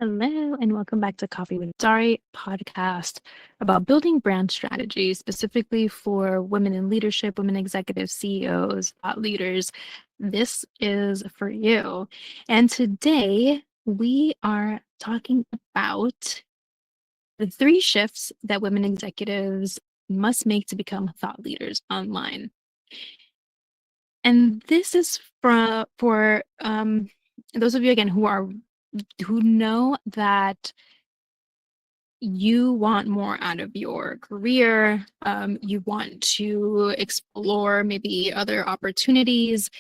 Hello, and welcome back to Coffee with Dhari podcast about building brand strategies specifically for women in leadership, women executives, CEOs, thought leaders. This is for you. And today we are talking about the 3 shifts that women executives must make to become thought leaders online. And this is for those of you again who know that you want more out of your career, you want to explore maybe other opportunities,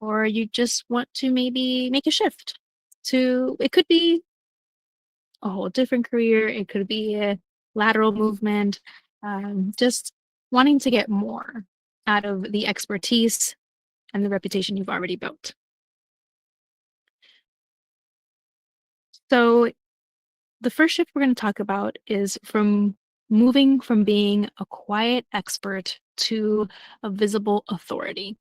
or you just want to maybe make a shift to, it could be a whole different career, it could be a lateral movement, just wanting to get more out of the expertise and the reputation you've already built. So the first shift we're going to talk about is from moving from being a quiet expert to a visible authority.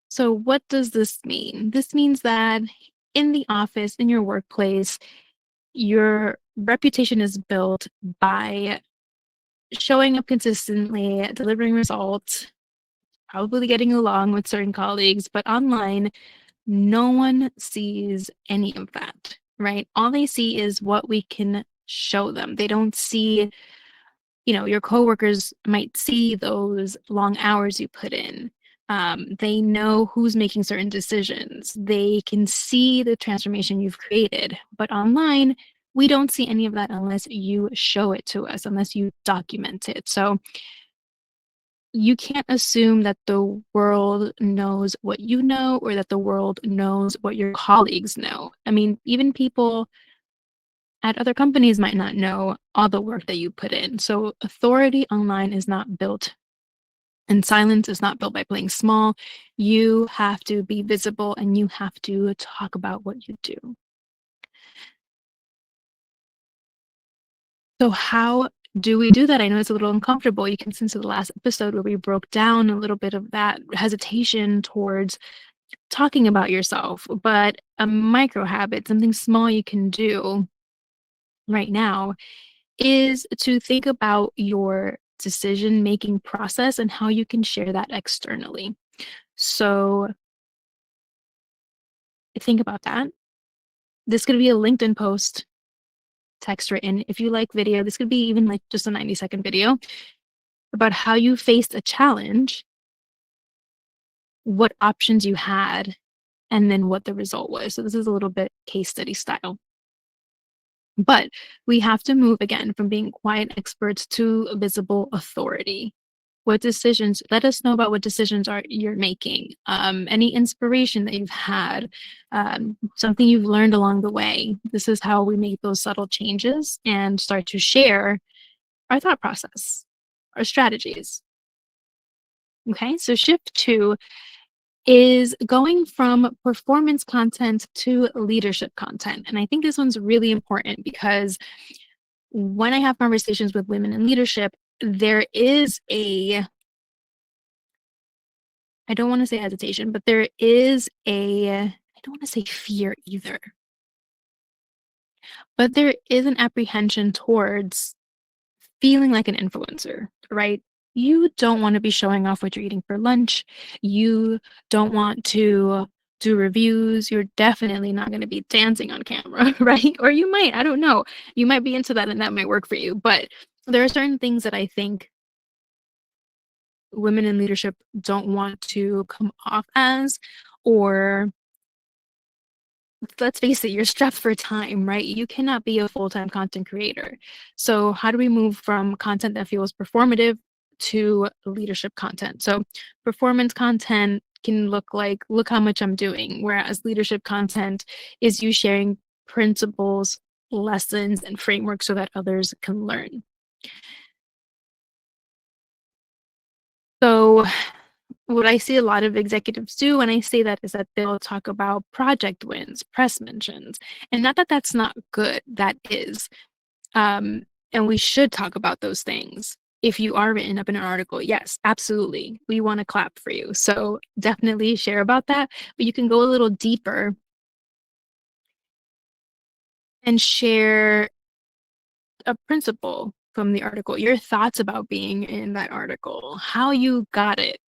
So, what does this mean? This means that in the office, in your workplace, your reputation is built by showing up consistently, delivering results, probably getting along with certain colleagues, but online, no one sees any of that, right? All they see is what we can show them. They don't see, your coworkers might see those long hours you put in. They know who's making certain decisions. They can see the transformation you've created. But online, we don't see any of that unless you show it to us, unless you document it. So you can't assume that the world knows what you know or that the world knows what your colleagues know. I mean, even people at other companies might not know all the work that you put in. So authority online is not built, and silence is not built by playing small. You have to be visible and you have to talk about what you do. So how do we do that? I know it's a little uncomfortable. You can sense the last episode where we broke down a little bit of that hesitation towards talking about yourself, but a micro habit, something small you can do right now, is to think about your decision making process and how you can share that externally. So think about that. This could be a LinkedIn post, text written. If you like video, this could be even like just a 90-second video about how you faced a challenge, what options you had, and then what the result was. So this is a little bit case study style. But we have to move again from being quiet experts to visible authority. What decisions, let us know about what decisions you're making, any inspiration that you've had, something you've learned along the way. This is how we make those subtle changes and start to share our thought process, our strategies. Okay, so shift 2 is going from performance content to leadership content. And I think this one's really important because when I have conversations with women in leadership, there is I don't want to say hesitation, but there is I don't want to say fear either, but there is an apprehension towards feeling like an influencer, right? You don't want to be showing off what you're eating for lunch. You don't want to do reviews. You're definitely not going to be dancing on camera, right? Or you might, I don't know. You might be into that and that might work for you. But there are certain things that I think women in leadership don't want to come off as, or let's face it, you're strapped for time, right? You cannot be a full-time content creator. So how do we move from content that feels performative to leadership content? So performance content can look like, look how much I'm doing, whereas leadership content is you sharing principles, lessons, and frameworks so that others can learn. So what I see a lot of executives do when I say that is that they'll talk about project wins, press mentions, and not that that's not good, that is. And we should talk about those things. If you are written up in an article, yes, absolutely. We want to clap for you. So definitely share about that. But you can go a little deeper and share a principle from the article, your thoughts about being in that article, how you got it,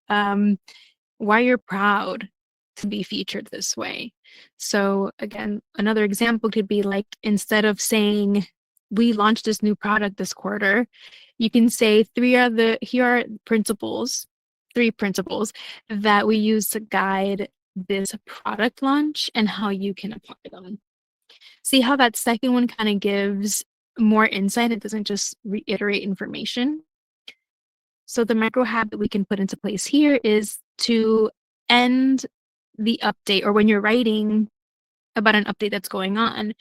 why you're proud to be featured this way. So again, another example could be like instead of saying we launched this new product this quarter, you can say here are principles, three principles that we use to guide this product launch and how you can apply them. See how that second one kind of gives more insight. It doesn't just reiterate information. So the micro habit we can put into place here is to end the update, or when you're writing about an update that's going on,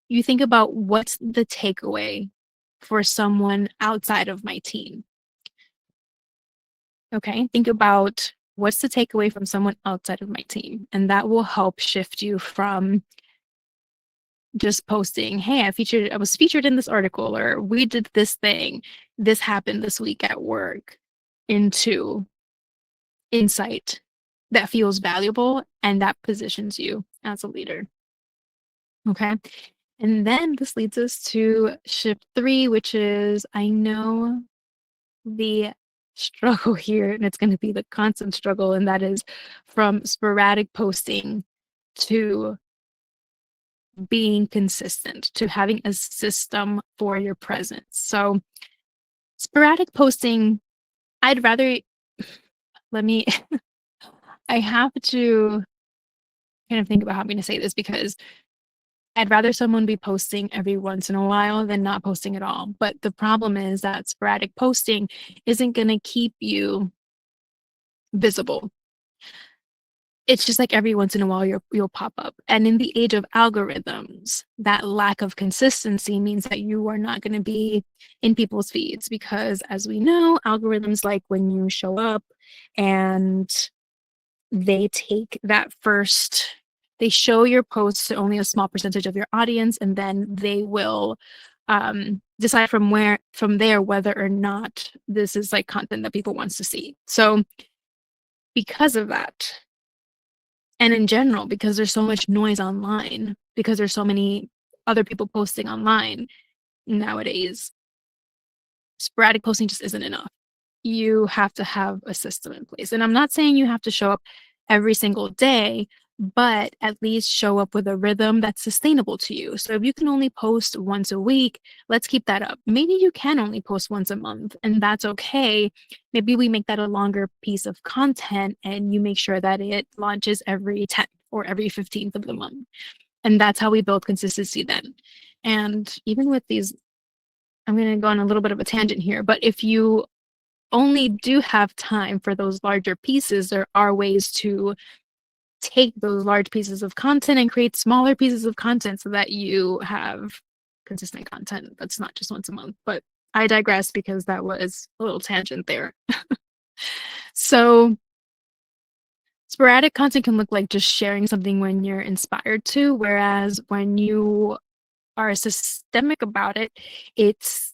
you think about what's the takeaway for someone outside of my team. Okay, think about what's the takeaway from someone outside of my team, and that will help shift you from just posting, hey, I was featured in this article, or we did this thing, this happened this week at work, into insight that feels valuable and that positions you as a leader. Okay. And then this leads us to shift 3, which is I know the struggle here, and it's going to be the constant struggle, and that is from sporadic posting to being consistent, to having a system for your presence. So, sporadic posting, I'd rather, let me, I have to kind of think about how I'm going to say this because I'd rather someone be posting every once in a while than not posting at all. But the problem is that sporadic posting isn't going to keep you visible. It's just like every once in a while you'll pop up. And in the age of algorithms, that lack of consistency means that you are not going to be in people's feeds because, as we know, algorithms like when you show up and they take that first, they show your posts to only a small percentage of your audience, and then they will decide from there whether or not this is like content that people wants to see. So because of that, and in general, because there's so much noise online, because there's so many other people posting online nowadays, sporadic posting just isn't enough. You have to have a system in place. And I'm not saying you have to show up every single day, but at least show up with a rhythm that's sustainable to you. So if you can only post once a week, let's keep that up. Maybe you can only post once a month, and that's okay. Maybe we make that a longer piece of content and you make sure that it launches every 10th or every 15th of the month. And that's how we build consistency then. And even with these, I'm going to go on a little bit of a tangent here, but if you only do have time for those larger pieces, there are ways to take those large pieces of content and create smaller pieces of content so that you have consistent content that's not just once a month. But I digress because that was a little tangent there. So sporadic content can look like just sharing something when you're inspired to, whereas when you are systemic about it, it's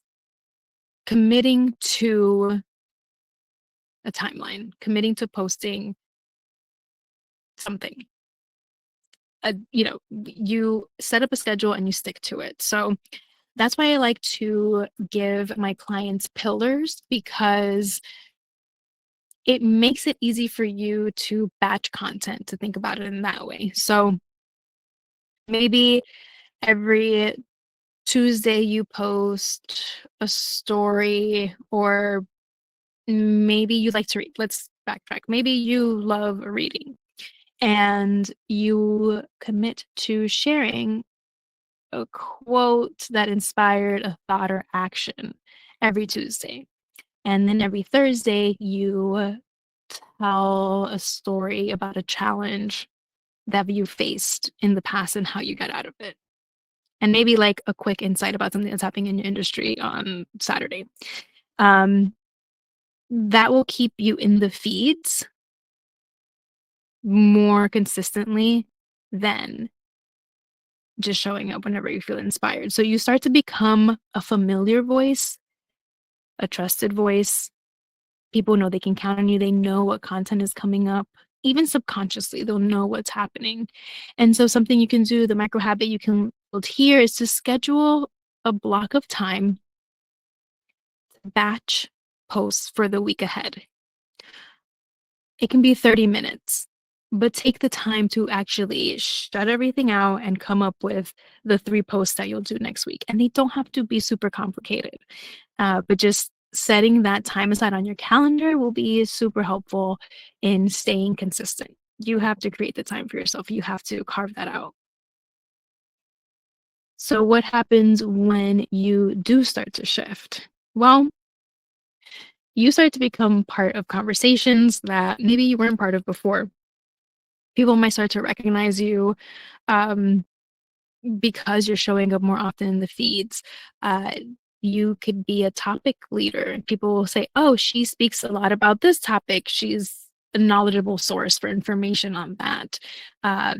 committing to a timeline, committing to posting something. You set up a schedule and you stick to it. So that's why I like to give my clients pillars, because it makes it easy for you to batch content, to think about it in that way. So maybe every Tuesday you post a story, or maybe you like to read. Let's backtrack. Maybe you love reading and you commit to sharing a quote that inspired a thought or action every Tuesday. And then every Thursday, you tell a story about a challenge that you faced in the past and how you got out of it. And maybe like a quick insight about something that's happening in your industry on Saturday. That will keep you in the feeds more consistently than just showing up whenever you feel inspired. So you start to become a familiar voice, a trusted voice. People know they can count on you. They know what content is coming up. Even subconsciously, they'll know what's happening. And so something you can do, the micro habit you can here is to schedule a block of time to batch posts for the week ahead. It can be 30 minutes, but take the time to actually shut everything out and come up with the 3 posts that you'll do next week, and they don't have to be super complicated, but just setting that time aside on your calendar will be super helpful in staying consistent. You have to create the time for yourself, you have to carve that out. So what happens when you do start to shift? Well, you start to become part of conversations that maybe you weren't part of before. People might start to recognize you um, because you're showing up more often in the feeds. Uh, you could be a topic leader. People will say, oh, she speaks a lot about this topic. She's a knowledgeable source for information on that. Uh,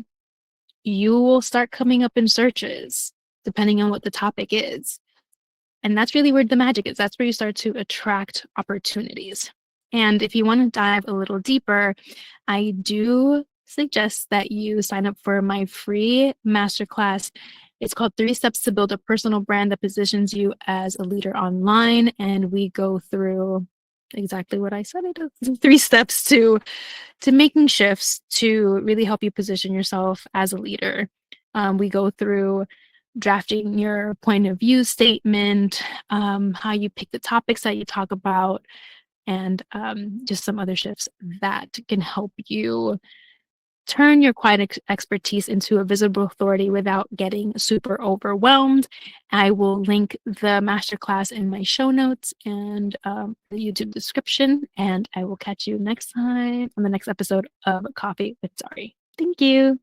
you will start coming up in searches depending on what the topic is. And that's really where the magic is. That's where you start to attract opportunities. And if you want to dive a little deeper, I do suggest that you sign up for my free masterclass. It's called 3 Steps to Build a Personal Brand that Positions You as a Leader Online. And we go through exactly what I said. It is 3 steps to making shifts to really help you position yourself as a leader. We go through drafting your point of view statement, how you pick the topics that you talk about, and just some other shifts that can help you turn your quiet expertise into a visible authority without getting super overwhelmed. I will link the masterclass in my show notes and the YouTube description, and I will catch you next time on the next episode of Coffee with Dhari. Thank you.